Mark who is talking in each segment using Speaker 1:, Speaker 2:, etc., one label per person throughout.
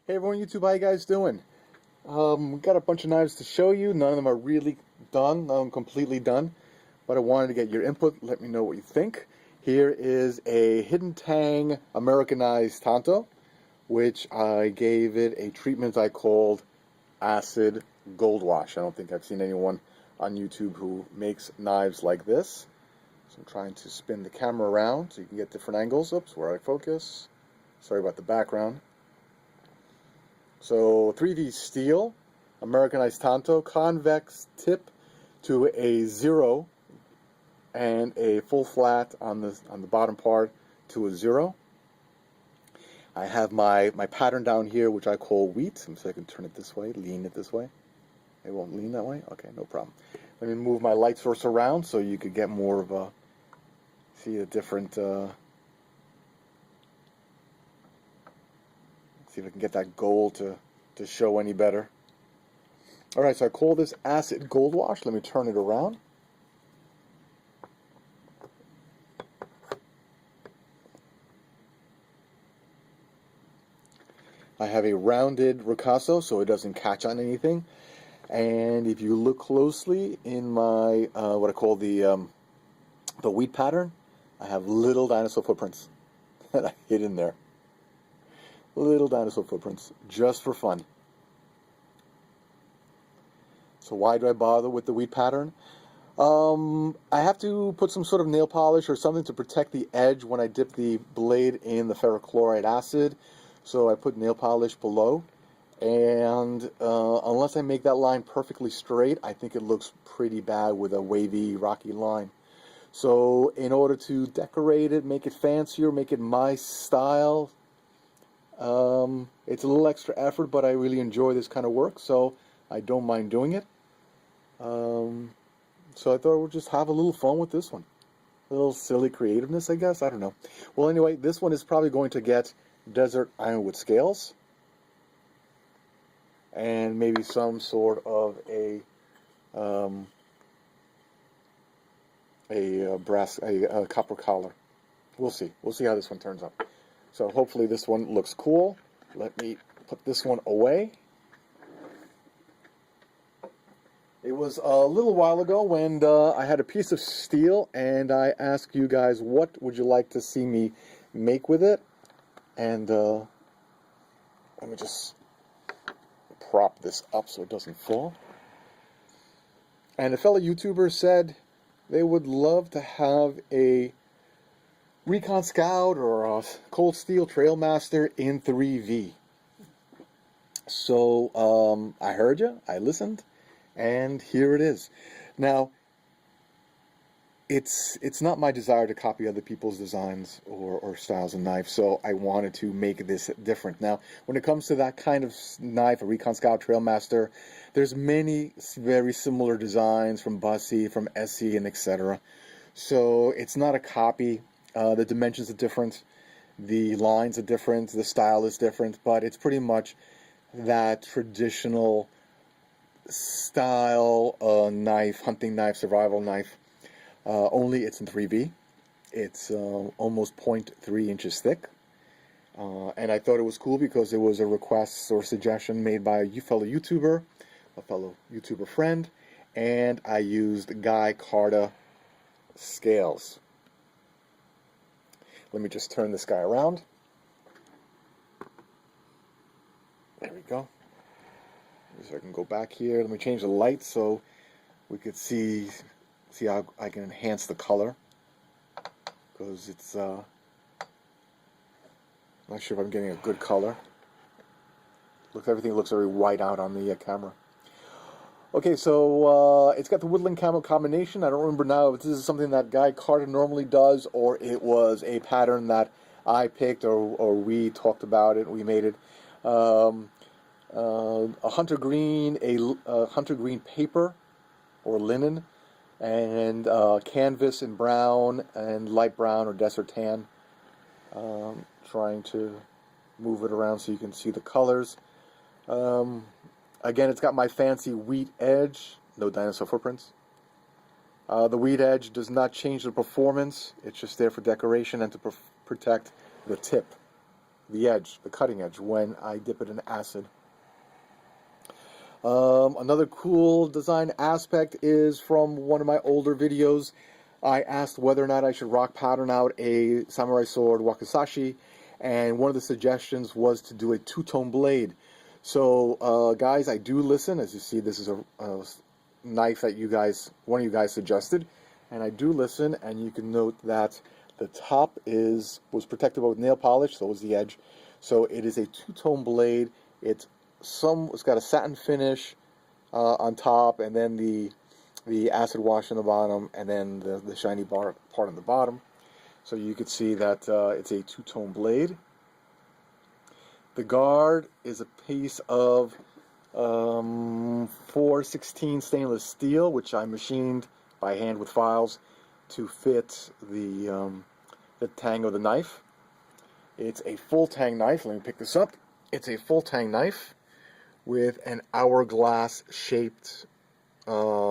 Speaker 1: Hey everyone, YouTube, how you guys doing? We got a bunch of knives to show you. None of them are really done, none of them completely done, but I wanted to get your input. Let me know what you think. Here is a Hidden Tang Americanized Tanto, which I gave it a treatment I called acid gold wash. I don't think I've seen anyone on YouTube who makes knives like this. So I'm trying to spin the camera around so you can get different angles. Oops, where I focus. Sorry about the background. So 3D steel, Americanized Tanto, convex tip to a 0 and a full flat on the bottom part to a 0. I have my pattern down here, which I call wheat. So I can turn it this way, lean it this way. It won't lean that way? Okay, no problem. Let me move my light source around so you could get more of a, see a different, see if I can get that gold to show any better. Alright, so I call this acid gold wash. Let me turn it around. I have a rounded ricasso so it doesn't catch on anything. And if you look closely in my, what I call the wheat pattern, I have little dinosaur footprints that I hid in there. Little dinosaur footprints, just for fun. So why do I bother with the wheat pattern? I have to put some sort of nail polish or something to protect the edge when I dip the blade in the ferrochloride acid. So I put nail polish below. And unless I make that line perfectly straight, I think it looks pretty bad with a wavy, rocky line. So in order to decorate it, make it fancier, make it my style, it's a little extra effort, but I really enjoy this kind of work, so I don't mind doing it. So I thought we'd just have a little fun with this one. A little silly creativeness, I guess. I don't know. Well, anyway, this one is probably going to get desert ironwood scales. And maybe some sort of a copper collar. We'll see. We'll see how this one turns out. So hopefully this one looks cool. Let me put this one away. It was a little while ago when I had a piece of steel and I asked you guys what would you like to see me make with it. And let me just prop this up so it doesn't fall. And a fellow YouTuber said they would love to have a Recon Scout or a Cold Steel Trailmaster in 3V. So I heard you, I listened, and here it is. Now, it's not my desire to copy other people's designs or styles of knives, so I wanted to make this different. Now, when it comes to that kind of knife, a Recon Scout Trailmaster, there's many very similar designs from Bussy, from Essie, and etc. So it's not a copy. The dimensions are different, the lines are different, the style is different, but it's pretty much that traditional style knife, hunting knife, survival knife. Only it's in 3V. It's almost 0.3 inches thick. And I thought it was cool because it was a request or suggestion made by a fellow YouTuber friend, and I used Guycarta scales. Let me just turn this guy around. There we go. So I can go back here. Let me change the light so we could see how I can enhance the color, because it's not sure if I'm getting a good color. Look, everything looks very white out on the camera. Okay, so it's got the Woodland camo combination. I don't remember now if this is something that Guycarta normally does, or it was a pattern that I picked, or we talked about it, we made it. A hunter green, a hunter green paper or linen, and canvas in brown and light brown or desert tan. Trying to move it around so you can see the colors. Again, it's got my fancy wheat edge, no dinosaur footprints. The wheat edge does not change the performance, it's just there for decoration and to protect the tip. the edge, the cutting edge, when I dip it in acid. Another cool design aspect is from one of my older videos. I asked whether or not I should rock pattern out a samurai sword wakizashi, and one of the suggestions was to do a two-tone blade. So, guys, I do listen. As you see, this is a knife that one of you guys suggested, and I do listen. And you can note that the top was protected with nail polish, so was the edge. So it is a two-tone blade. It's got a satin finish on top, and then the acid wash on the bottom, and then the shiny part on the bottom. So you could see that it's a two-tone blade. The guard is a piece of 416 stainless steel, which I machined by hand with files to fit the tang of the knife. It's a full tang knife. Let me pick this up. It's a full tang knife with an hourglass shaped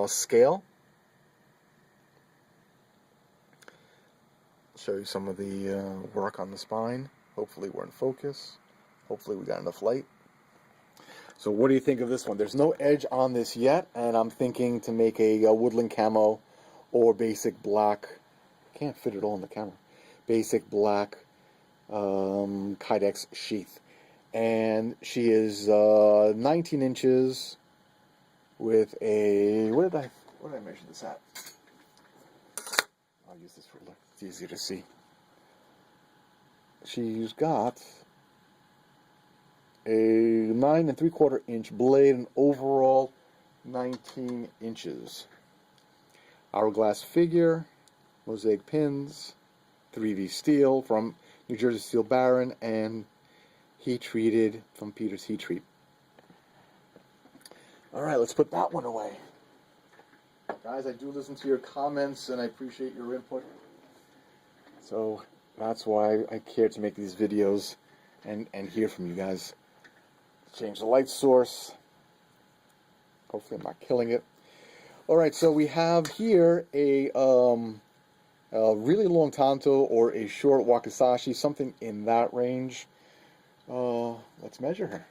Speaker 1: scale. Show you some of the work on the spine. Hopefully we're in focus. Hopefully we got enough light. So what do you think of this one? There's no edge on this yet, and I'm thinking to make a woodland camo or basic black. I can't fit it all in the camera. Basic black Kydex sheath. And she is 19 inches with a, what did I measure this at? I'll use this ruler. It's easier to see. She's got a 9 3/4 inch blade, and overall 19 inches. Hourglass figure, mosaic pins, 3V steel from New Jersey Steel Baron, and heat treated from Peter's Heat Treat. Alright, let's put that one away. Guys, I do listen to your comments and I appreciate your input. So that's why I care to make these videos and hear from you guys. Change the light source. Hopefully I'm not killing it. Alright, so we have here a really long tanto or a short wakizashi, something in that range. Let's measure her.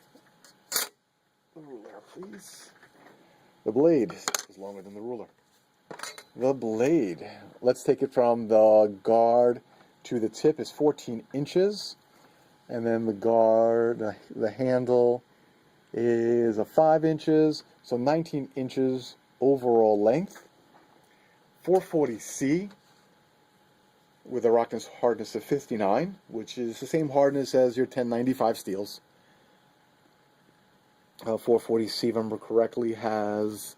Speaker 1: The ruler, please. The blade is longer than the ruler. The blade. Let's take it from the guard to the tip is 14 inches. And then the guard, the handle is 5 inches. So 19 inches overall length. 440C with a roughness hardness of 59, which is the same hardness as your 1095 steels. 440C, if I remember correctly, has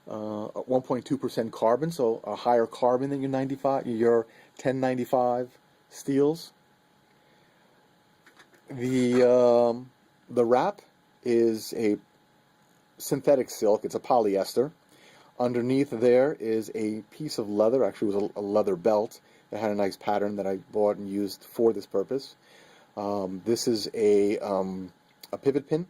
Speaker 1: 1.2% carbon, so a higher carbon than your 1095 steels. The wrap is a synthetic silk. It's a polyester. Underneath there is a piece of leather. Actually, it was a leather belt that had a nice pattern that I bought and used for this purpose. This is a pivot pin.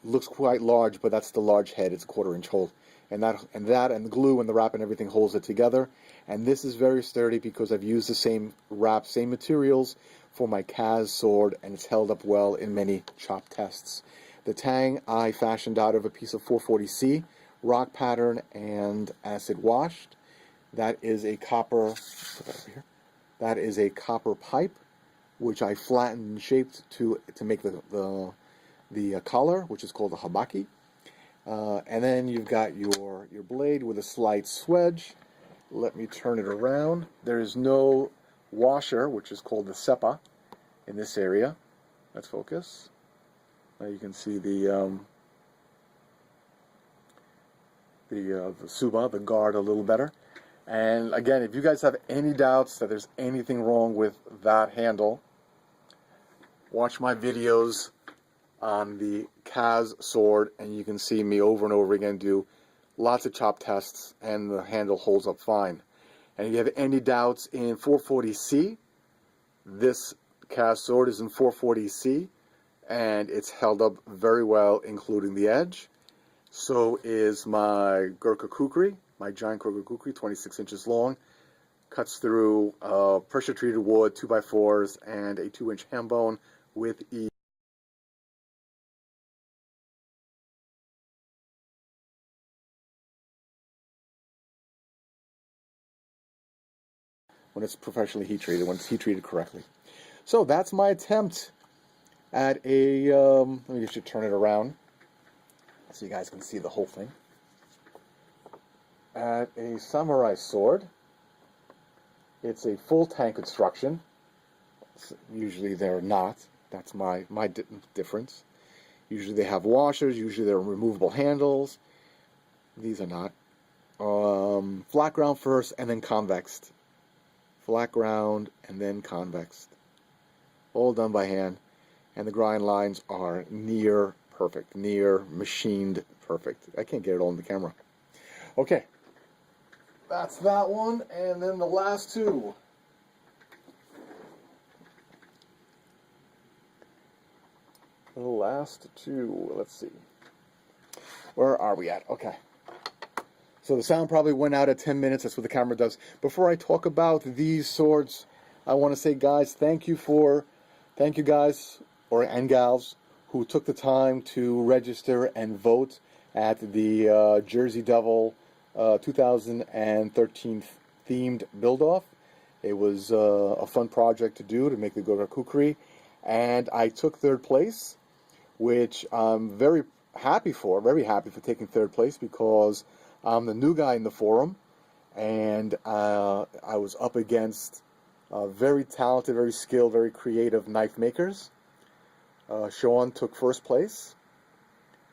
Speaker 1: Looks quite large, but that's the large head. It's a 1/4 inch hole, and the glue and the wrap and everything holds it together. And this is very sturdy because I've used the same wrap, same materials for my Kaz sword, and it's held up well in many chop tests. The tang I fashioned out of a piece of 440C, rock pattern and acid washed. That is a copper. Put that over here. That is a copper pipe, which I flattened and shaped to make the collar, which is called a habaki. And then you've got your blade with a slight swedge. Let me turn it around. There is no washer, which is called the seppa, in this area. Let's focus. Now you can see the suba, the guard, a little better. And again, if you guys have any doubts that there's anything wrong with that handle, watch my videos on the Kaz sword, and you can see me over and over again do lots of chop tests, and the handle holds up fine. And if you have any doubts in 440C, this Kaz sword is in 440C, and it's held up very well, including the edge. So is my Gurkha Kukri, my giant Gurkha Kukri, 26 inches long. Cuts through pressure-treated wood, 2x4s, and a 2-inch ham bone with ease. When it's professionally heat treated, when it's heat treated correctly. So that's my attempt at a, let me just turn it around so you guys can see the whole thing. At a samurai sword. It's a full tank construction. Usually they're not. That's my difference. Usually they have washers. Usually they're removable handles. These are not. Flat ground first and then convexed. Flat ground and then convexed. All done by hand. And the grind lines are near perfect. Near machined perfect. I can't get it all in the camera. Okay. That's that one, and then the last two. The last two, let's see. Where are we at? Okay. So the sound probably went out at 10 minutes. That's what the camera does. Before I talk about these swords, I want to say, guys, thank you guys and gals who took the time to register and vote at the Jersey Devil 2013 themed build-off. It was a fun project to do, to make the Goga Kukri, and I took third place, which I'm very happy for taking third place, because I'm the new guy in the forum, and I was up against very talented, very skilled, very creative knife makers. Sean took first place.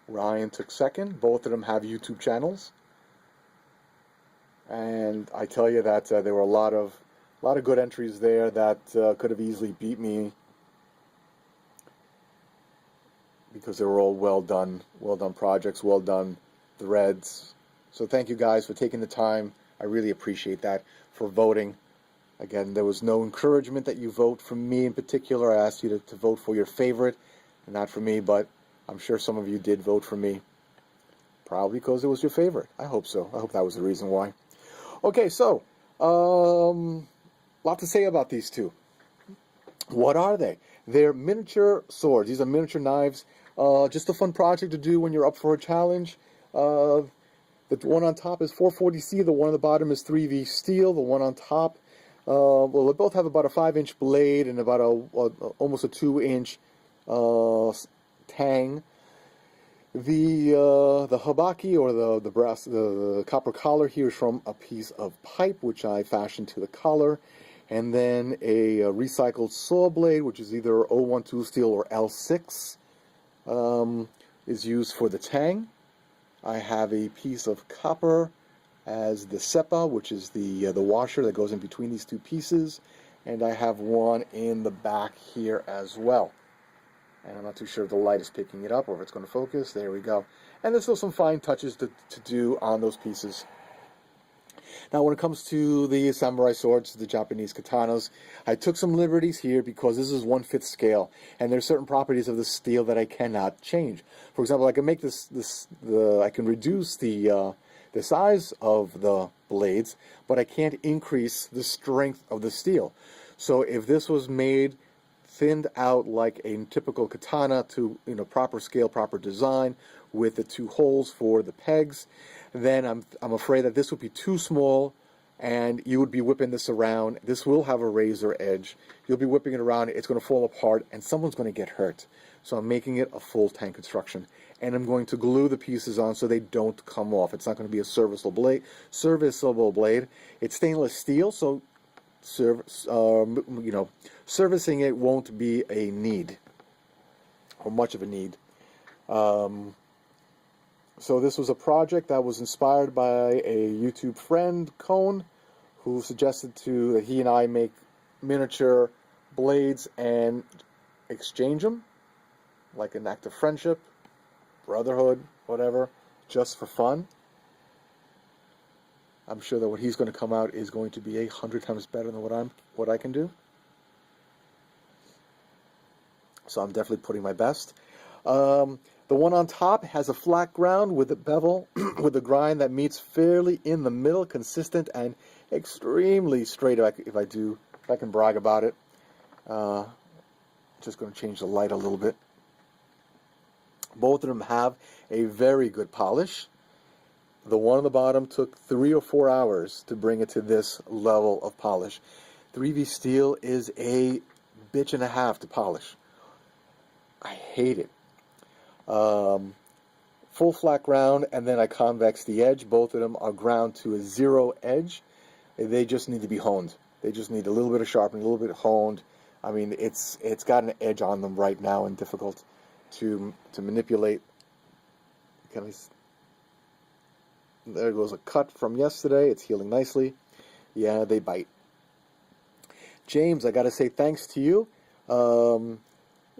Speaker 1: Ryan took second. Both of them have YouTube channels. And I tell you that there were a lot of good entries there that could have easily beat me, because they were all well done projects, well done threads. So thank you guys for taking the time. I really appreciate that, for voting. Again, there was no encouragement that you vote for me in particular. I asked you to vote for your favorite, and not for me, but I'm sure some of you did vote for me. Probably because it was your favorite. I hope so. I hope that was the reason why. Okay, so, lot to say about these two. What are they? They're miniature swords. These are miniature knives. Just a fun project to do when you're up for a challenge. The one on top is 440C. The one on the bottom is 3V steel. The one on top, well, they both have about a 5-inch blade and about almost a 2-inch tang. The habaki, or the brass, the copper collar here, is from a piece of pipe which I fashioned to the collar, and then a recycled saw blade, which is either 012 steel or L6, is used for the tang. I have a piece of copper as the seppa, which is the washer that goes in between these two pieces, and I have one in the back here as well. And I'm not too sure if the light is picking it up or if it's going to focus. There we go. And there's still some fine touches to do on those pieces. Now, when it comes to the samurai swords, the Japanese katanas, I took some liberties here because this is 1/5 scale, and there's certain properties of the steel that I cannot change. For example, I can make I can reduce the size of the blades, but I can't increase the strength of the steel. So if this was made thinned out like a typical katana to proper scale, proper design, with the 2 holes for the pegs, then I'm afraid that this would be too small, and you would be whipping this around. This will have a razor edge. You'll be whipping it around, it's going to fall apart, and someone's going to get hurt. So I'm making it a full tank construction, and I'm going to glue the pieces on so they don't come off. It's not going to be a serviceable blade. It's stainless steel, so servicing it won't be a need, or much of a need. So this was a project that was inspired by a YouTube friend, Cone, who suggested that he and I make miniature blades and exchange them, like an act of friendship, brotherhood, whatever, just for fun. I'm sure that what he's going to come out is going to be 100 times better than what I can do. So I'm definitely putting my best. The one on top has a flat ground with a bevel, with a grind that meets fairly in the middle, consistent and extremely straight. If I can brag about it. Just going to change the light a little bit. Both of them have a very good polish. The one on the bottom took 3 or 4 hours to bring it to this level of polish. 3V steel is a bitch and a half to polish. I hate it. Full flat ground, and then I convex the edge. Both of them are ground to a 0 edge. They just need to be honed. They just need a little bit of sharpening, a little bit honed. I mean, it's got an edge on them right now and difficult to manipulate. There goes a cut from yesterday. It's healing nicely. Yeah, they bite. James, I got to say thanks to you.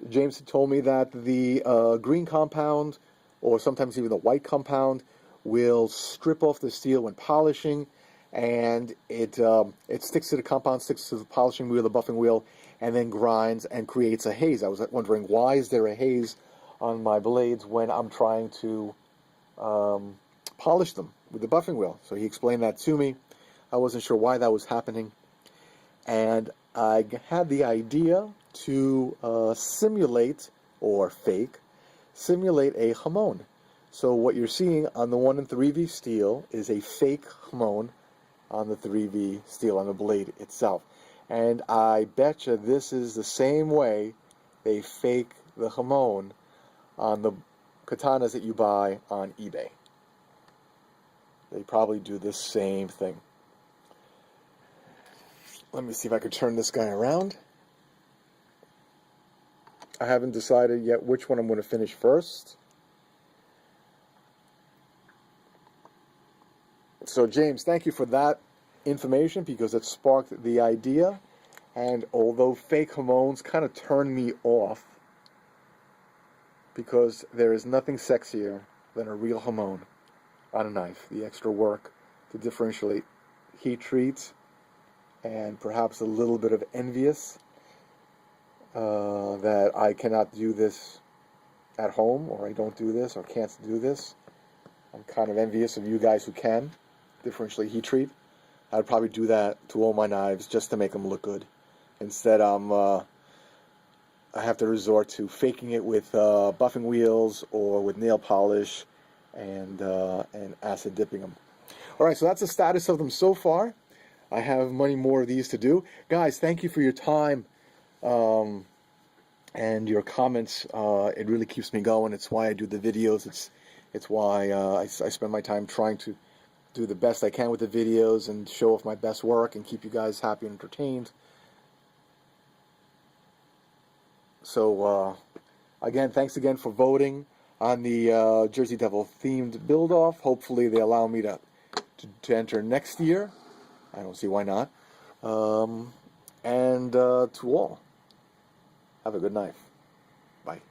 Speaker 1: James had told me that the green compound, or sometimes even the white compound, will strip off the steel when polishing, and it sticks to the compound, sticks to the polishing wheel, the buffing wheel, and then grinds and creates a haze. I was wondering, why is there a haze on my blades when I'm trying to polish them with the buffing wheel? So he explained that to me. I wasn't sure why that was happening, and I had the idea to simulate, or simulate a hamon. So what you're seeing on the 1 and 3V steel is a fake hamon on the 3V steel, on the blade itself. And I betcha this is the same way they fake the hamon on the katanas that you buy on eBay. They probably do the same thing. Let me see if I could turn this guy around. I haven't decided yet which one I'm going to finish first. So James, thank you for that information, because it sparked the idea. And although fake hamons kind of turned me off, because there is nothing sexier than a real hamon on a knife. The extra work to differentiate heat treat, and perhaps a little bit of envious that I cannot do this at home, or I don't do this, or can't do this. I'm kind of envious of you guys who can differentially heat treat. I'd probably do that to all my knives just to make them look good. Instead, I have to resort to faking it with buffing wheels or with nail polish and acid dipping them. All right, so that's the status of them so far. I have many more of these to do. Guys, thank you for your time and your comments. It really keeps me going. It's why I do the videos. It's why I spend my time trying to do the best I can with the videos and show off my best work and keep you guys happy and entertained. So, again, thanks again for voting on the Jersey Devil themed build-off. Hopefully they allow me to enter next year. I don't see why not. And to all, have a good night. Bye.